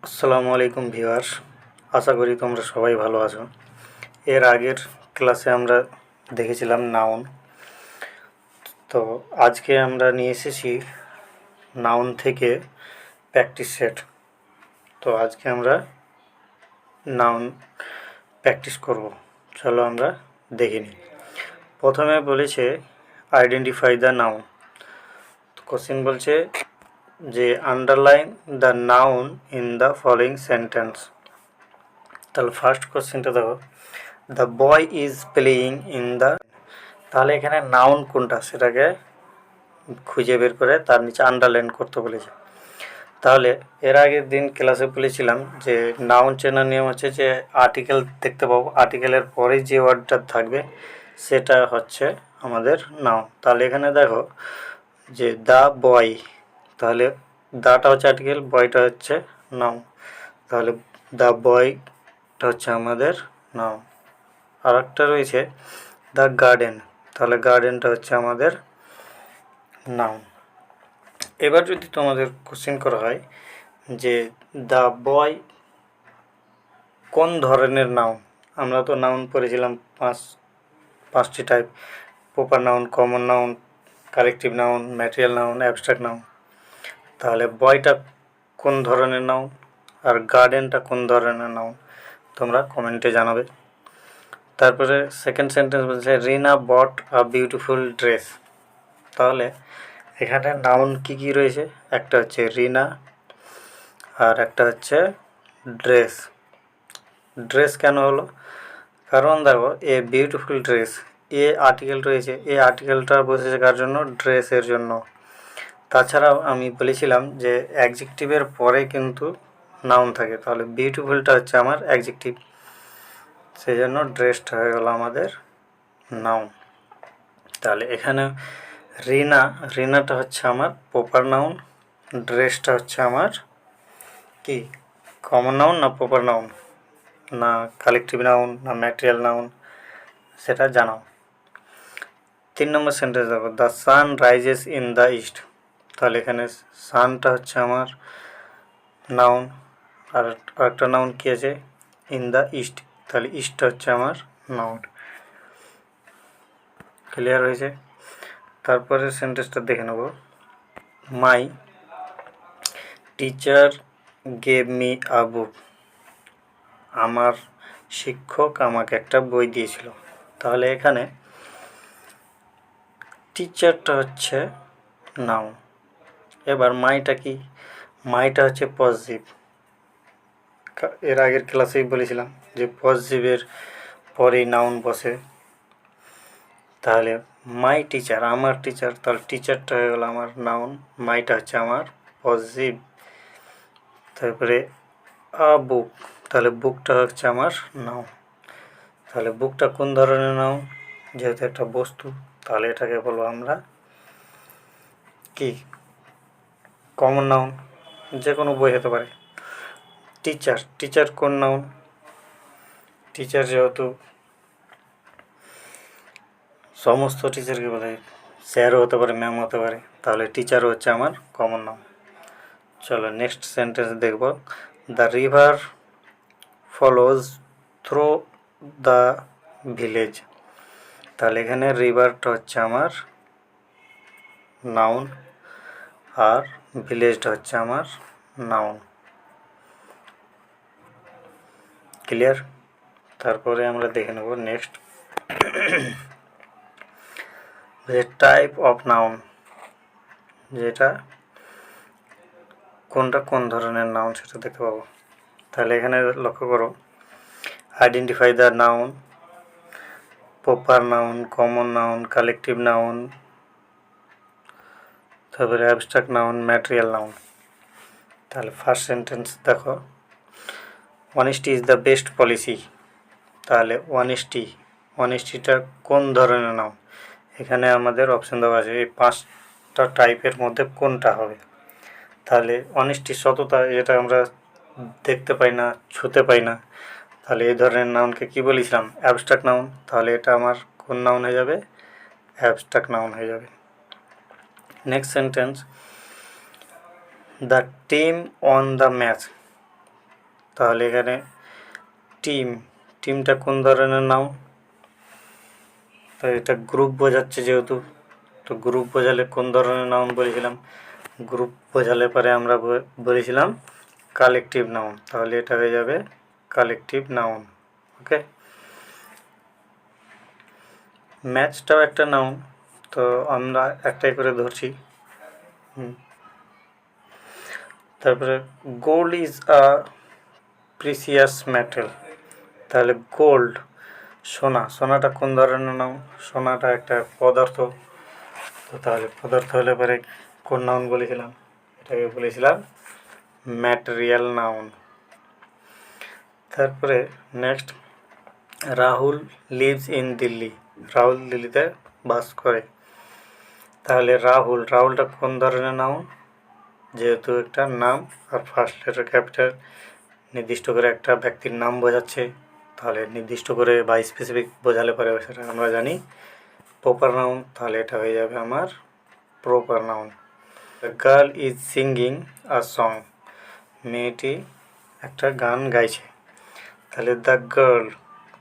আসসালামু আলাইকুম ভিউয়ার্স, আশা করি তোমরা সবাই ভালো আছো। এর আগের ক্লাসে আমরা দেখেছিলাম নাউন। তো আজকে আমরা নিয়ে এসেছি নাউন থেকে প্র্যাকটিস সেট। তো আজকে আমরা নাউন প্র্যাকটিস করব। চলো আমরা দেখে নিই। প্রথমে বলেছে আইডেন্টিফাই দ্য নাউন। কোশ্চেন বলছে যে underline the noun in the following sentence. তাহলে ফার্স্ট কোশ্চেনটা দেখো, the boy is playing in the, তাহলে এখানে নাউন কোনটা সেটাকে খুঁজে বের করে তার নিচে আন্ডারলাইন করতে বলেছে। তাহলে এর আগের দিন ক্লাসে বলেছিলাম যে নাউন চেনার নিয়ম হচ্ছে যে আর্টিকেল দেখতে পাবো, আর্টিকেলের পরে যে ওয়ার্ডটা থাকবে সেটা হচ্ছে আমাদের নাউন। তাহলে এখানে দেখো যে দ্য বয়, তাহলে দাটা হচ্ছে আর্টিকেল, বয়টা হচ্ছে নাউন। তাহলে দ্য বয়টা হচ্ছে আমাদের নাউন। আর একটা রয়েছে দ্য গার্ডেন, তাহলে গার্ডেনটা হচ্ছে আমাদের নাউন। এবার যদি তোমাদের কোশ্চেন করা হয় যে দ্য বয় কোন ধরনের নাউন, আমরা তো নাউন পড়েছিলাম পাঁচটি type: proper noun, common noun, collective noun, material noun, abstract noun. তাহলে বয়টা কোন ধরনের নাউন আর গার্ডেনটা কোন ধরনের নাউন তোমরা কমেন্টে জানাবে। তারপরে সেকেন্ড সেন্টেন্স বলছে রিনা বট আ বিউটিফুল ড্রেস। তাহলে এখানে নাউন কি কি রয়েছে, একটা হচ্ছে রিনা আর একটা হচ্ছে ড্রেস। ড্রেস কেন হলো, কারণ দেখো a beautiful dress, A article রয়েছে, এ আর্টিকেলটা বসেছে কার জন্য, ড্রেসের জন্য। তাছাড়াও আমি বলেছিলাম যে অ্যাডজেক্টিভের পরে কিন্তু নাউন থাকে, তাহলে বিউটিফুলটা হচ্ছে আমার অ্যাডজেক্টিভ, সেই জন্য ড্রেসটা হয়ে গেল আমাদের নাউন। তাহলে এখানে রিনাটা হচ্ছে আমার প্রপার নাউন, ড্রেসটা হচ্ছে আমার কি কমন নাউন না প্রপার নাউন না কালেকটিভ নাউন না ম্যাটেরিয়াল নাউন, সেটা জানাও। 3 নম্বর সেন্টেন্স দেখো, the sun rises in the east. তাহলে এখানে সানটা হচ্ছে আমার নাউন, আর একটা নাউন কী আছে, ইন দ্য ইস্ট, তাহলে ইস্টটা হচ্ছে আমার নাউন। ক্লিয়ার হয়েছে? তারপরে সেন্টেন্সটা দেখে নেব, my teacher gave me a book. আমার শিক্ষক আমাকে একটা বই দিয়েছিল। তাহলে এখানে টিচারটা হচ্ছে নাউন। এবার মাইটা কি, মাইটা হচ্ছে পজিটিভ। এর আগের ক্লাসেই বলেছিলাম যে পজিটিভের পরেই নাউন বসে। তাহলে মাই টিচার, আমার টিচার, তাহলে টিচারটা হয়ে গেল আমার নাউন, মাইটা হচ্ছে আমার পজিটিভ। তারপরে আ বুক, তাহলে বুকটা হচ্ছে আমার নাউন। তাহলে বুকটা কোন ধরনের নাউন, যেহেতু একটা বস্তু, তাহলে এটাকে বলবো আমরা কি কমন নাউন, যে কোনো বই হতে পারে। টিচার কোন নাউন, টিচার যেহেতু সমস্ত টিচারকে বলে, স্যারও হতে পারে, ম্যাম হতে পারে, তাহলে টিচারও হচ্ছে আমার কমন নাউন। চলো নেক্সট সেন্টেন্স দেখব, the river follows through the village. তাহলে এখানে রিভারটা হচ্ছে আমার নাউন আর ভিলেজটা হচ্ছে আমার নাউন। ক্লিয়ার? তারপরে আমরা দেখে নেব নেক্সট যে টাইপ অফ নাউন, যেটা কোনটা কোন ধরনের নাউন সেটা দেখতে পাবো। তাহলে এখানে লক্ষ্য করো, identify the noun, proper noun, common noun, collective noun, তারপরে অ্যাবস্ট্রাক্ট নাউন, ম্যাটেরিয়াল নাউন। তাহলে ফার্স্ট সেন্টেন্স দেখো, honesty is the best policy. তাহলে অনেস্টিটা কোন ধরনের নাউন, এখানে আমাদের অপশন দেওয়া আছে এই 5টা টাইপের মধ্যে কোনটা হবে। তাহলে অনেস্টি সততা, যেটা আমরা দেখতে পাই না, ছুঁতে পাই না, তাহলে এই ধরনের নাউনকে কি বলেছিলাম, অ্যাবস্ট্রাক্ট নাউন। তাহলে এটা আমার কোন নাউন হয়ে যাবে, অ্যাবস্ট্রাক্ট নাউন হয়ে যাবে। Next sentence, the team on the match. তাহলে এখানে টিমটা কোন ধরনের নাউন? তো এটা গ্রুপ বোঝাচ্ছে যেহেতু, তো গ্রুপ বোঝালে কোন ধরনের নাউন বলেছিলাম? গ্রুপ বোঝালে পরে আমরা বলেছিলাম কালেকটিভ নাউন, তাহলে এটা হয়ে যাবে কালেকটিভ নাউন। ওকে, ম্যাচটাও একটা নাউন, তো আমরা একটাই করে ধরছি। তারপরে gold is a precious metal, তাহলে গোল্ড সোনাটা কোন ধরনের নাউন? সোনাটা একটা পদার্থ, তো তাহলে পদার্থ হলে পরে কোন নাউন বলেছিলাম? এটাকে বলেছিলাম ম্যাটেরিয়াল নাউন। তারপরে next, Rahul lives in Delhi, Rahul দিল্লিতে বাস করে, তাহলে রাহুলটা কোন ধরনের নাউন? যেহেতু একটা নাম আর ফার্স্ট লেটার ক্যাপিটাল, নির্দিষ্ট করে একটা ব্যক্তির নাম বোঝাচ্ছে, তাহলে নির্দিষ্ট করে বা স্পেসিফিক বোঝালে পরে সেটা আমরা জানি প্রপার নাউন, তাহলে এটা হয়ে যাবে আমার proper noun. The girl is singing a song, মেয়েটি একটা গান গাইছে, তাহলে দ্য গার্ল,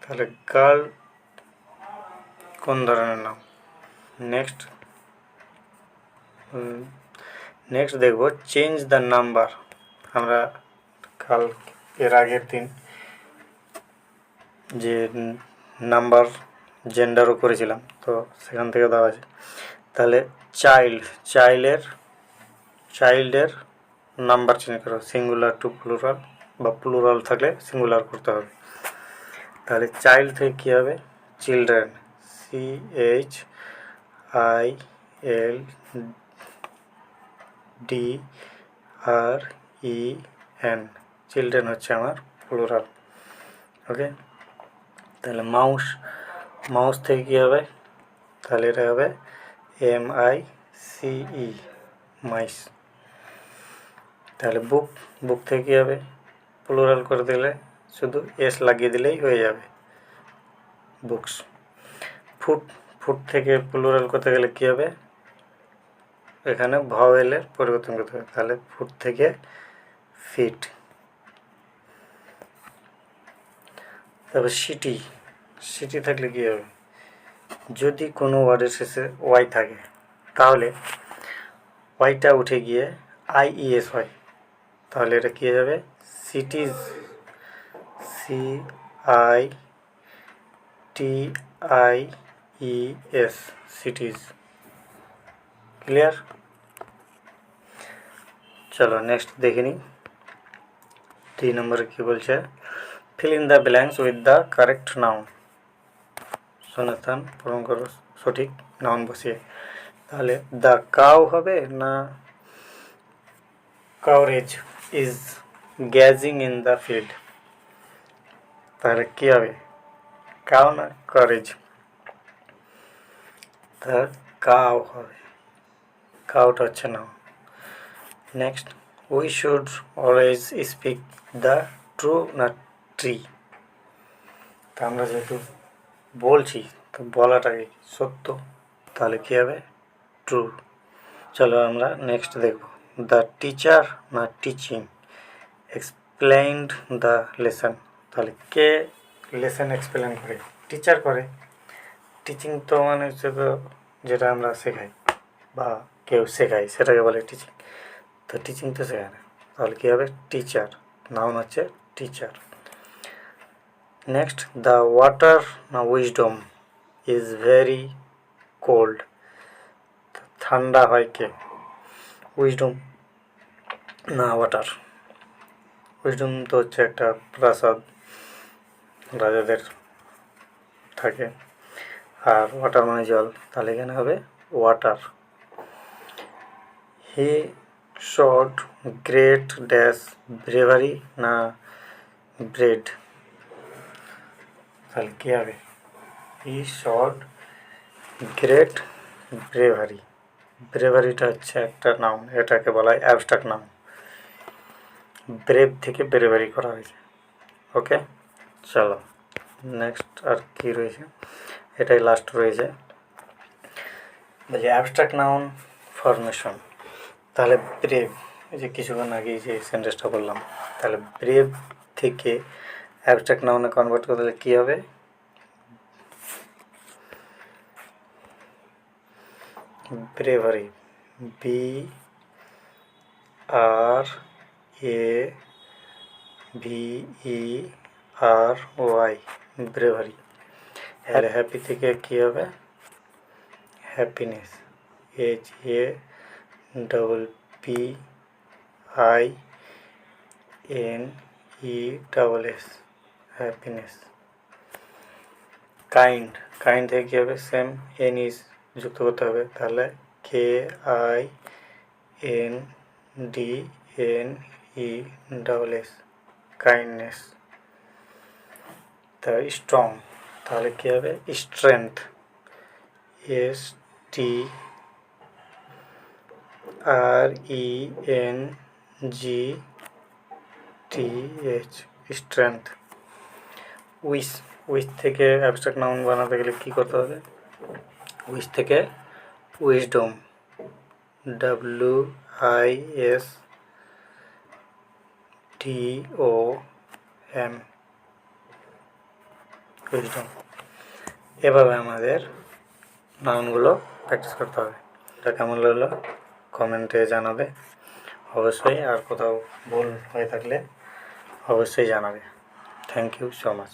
তাহলে গার্ল কোন ধরনের নাম? নেক্সট দেখব চেঞ্জ দ্য নাম্বার, আমরা কাল এর আগের দিন যে নাম্বার জেন্ডারও করেছিলাম, তো সেখান থেকে দেওয়া আছে। তাহলে চাইল্ডের নাম্বার চেঞ্জ করো, সিঙ্গুলার টু প্লুরাল, বা প্লুরাল থাকলে সিঙ্গুলার করতে হবে। তাহলে চাইল্ড থেকে কী হবে? চিলড্রেন, CHILDREN, চিলড্রেন হচ্ছে আমার প্লুরাল। ওকে, তাহলে মাউস থেকে কী হবে? তাহলে এটা হবে MICE, মাইস। তাহলে বুক থেকে কী হবে? প্লুরাল করে দিলে শুধু এস লাগিয়ে দিলেই হয়ে যাবে, বুকস। ফুট থেকে প্লুরাল করতে গেলে কী হবে? এখানে ভাওয়েলের পরিবর্তন করতে হবে, তাহলে ফুট থেকে ফিট। তারপর সিটি থাকলে কী হবে? যদি কোনো ওয়ার্ডের শেষে ওয়াই থাকে তাহলে ওয়াইটা উঠে গিয়ে IES হয়, তাহলে এটা কী হয়ে যাবে? সিটিজ, CITIES, সিটিজ। ক্লিয়ার? চলো নেক্সট দেখে নিই 3 নম্বরে কী বলছে, fill in the blanks with the correct noun, শূন্যস্থান পূরণ করো সঠিক নাউন বসিয়ে। তাহলে দ্য কাউ হবে না কাউরেজ is grazing in the field, তাহলে কী হবে? কাউ না কারেজ? তার কাউ হবে, কাউটা হচ্ছে noun. Next, we should always speak the true না ট্রি, তা আমরা যেহেতু বলছি তো বলাটাকে সত্য, তাহলে কী হবে? ট্রু। চলো আমরা নেক্সট দেখব, দ্য টিচার না টিচিং এক্সপ্লেইনড দ্য লেসন, তাহলে কে লেসন এক্সপ্লেন করে? টিচার করে। টিচিং তো মানে হচ্ছে তো যেটা আমরা শেখাই বা কেউ শেখায় সেটাকে বলে টিচিং, তো টিচিং তো শেখায় না, তাহলে কী হবে? টিচার, নাউন হচ্ছে টিচার। নেক্সট, দ্য ওয়াটার না উইজডম ইজ ভেরি কোল্ড, ঠান্ডা হয় কে? উইজডম না ওয়াটার? উইজডম তো হচ্ছে একটা প্রাসাদ, রাজাদের থাকে, আর ওয়াটার মানে জল, তাহলে এখানে হবে ওয়াটার। হি শড গ্রেট ড্যাশ ব্রেভারি না ব্রেড, তাহলে কী হবে? হি শড গ্রেট ব্রেভারি, ব্রেভারিটা হচ্ছে একটা নাউন, এটাকে বলা হয় অ্যাবস্ট্রাক্ট নাউন, ব্রেভ থেকে ব্রেভারি করা হয়েছে। ওকে, চলো নেক্সট আর কি রয়েছে, এটাই লাস্ট রয়েছে, বলছে অ্যাবস্ট্রাক্ট নাউন ফরমেশন। তাহলে ব্রেভ, এই যে কিছুক্ষণ আগে যে সেন্টেন্সটা বললাম, তাহলে ব্রেভ থেকে অ্যাবস্ট্রাক্ট নাউনে কনভার্ট করলে কী হবে? Bravery, BRAVERY, bravery. আর হ্যাপি থেকে কী হবে? Happiness, HAPPINESS, happiness. Kind, kind থেকে কী হবে? সেম এনইস যুক্ত করতে হবে, তাহলে KINDNESS, কাইন্ডনেস। তা স্ট্রং, তাহলে কী হবে? Strength, STRENGTH, strength. Wish, wish থেকে অ্যাবস্ট্রাক্ট নাউন বানাতে গেলে কী করতে হবে? উইশ থেকে উইজডম, WISDOM, উইজডম। এভাবে আমাদের নাউনগুলো প্র্যাকটিস করতে হবে। এটা কেমন লাগলো কমেন্টে জানাবে অবশ্যই, আর কোথাও ভুল হয়ে থাকলে অবশ্যই জানাবে। Thank you so much.